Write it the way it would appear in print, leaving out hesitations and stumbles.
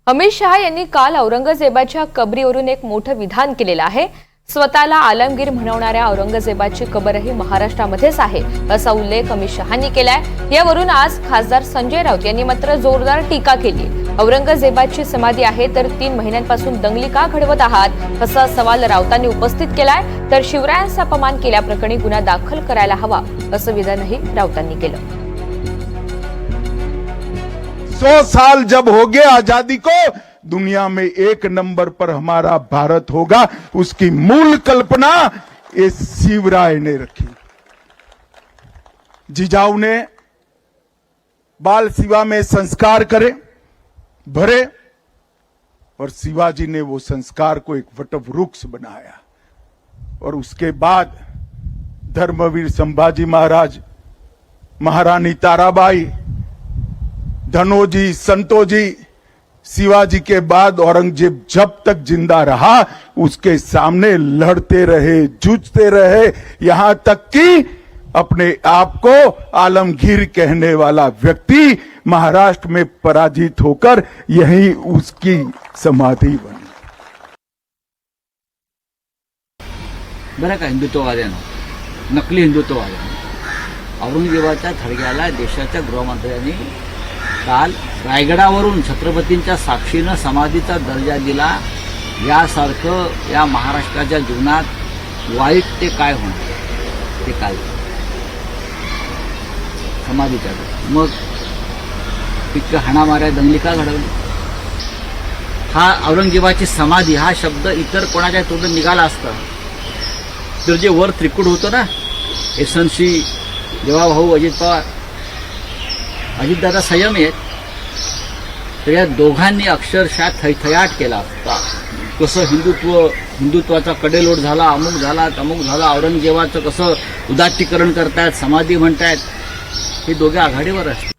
अमित शहा यांनी काल औरंगजेबाच्या कबरीवरून एक मोठं विधान केलेलं आहे। स्वतःला आलमगीर म्हणवणाऱ्या औरंगजेबाची कबरही महाराष्ट्रामध्येच आहे असा उल्लेख अमित शहांनी केलाय। यावरून आज खासदार संजय राऊत यांनी मात्र जोरदार टीका केली। औरंगजेबाची समाधी आहे तर 3 महिन्यांपासून दंगली का घडवत आहात असा सवाल राऊतांनी उपस्थित केलाय। तर शिवरायांचा अपमान केल्याप्रकरणी गुन्हा दाखल करायला हवा असं विधानही राऊतांनी केलं। 100 साल जब हो गए आजादी को, दुनिया में एक नंबर पर हमारा भारत होगा, उसकी मूल कल्पना इस शिवराय ने रखी। जिजाऊ ने बाल शिवा में संस्कार भरे और शिवाजी ने वो संस्कार को एक वटवृक्ष बनाया। और उसके बाद धर्मवीर संभाजी महाराज, महारानी ताराबाई, धनोजी, संतोजी, शिवाजी के बाद औरंगजेब जब तक जिंदा रहा उसके सामने लड़ते रहे, जूझते रहे, यहां तक कि अपने आप को आलमगीर कहने वाला व्यक्ति महाराष्ट्र में पराजित होकर यही उसकी समाधि बनी। बरं का हिंदुत्ववाद्यांना, नकली हिंदुत्ववाद्यांना औरंगजेबाच्या थडग्याला देशाच्या गृहमंत्र्यांनी काल रायगडावरून छत्रपतींच्या साक्षीनं समाधीचा दर्जा दिला। यासारखं या महाराष्ट्राच्या जीवनात वाईट ते काय होणार ते काय समाधीच्या मग पिक्क हाणामाऱ्या दंगली का घडवली? हा औरंगजेबाची समाधी हा शब्द इतर कोणाच्या तोंडून निघाला असता तर जे वर त्रिकूट होतं ना, एसएनसी, जेव्हा भाऊ अजित पवार, अजितदादा संयमी आहेत, तर या दोघांनी अक्षरशः थैथयाट केला असता। कसं हिंदुत्वाचा कडेलोट झाला, अमुक झाला, तमुक झाला, औरंगजेबाचं कसं उदात्तीकरण करतायत, समाधी म्हणतायत, हे दोघे आघाडीवर असतात।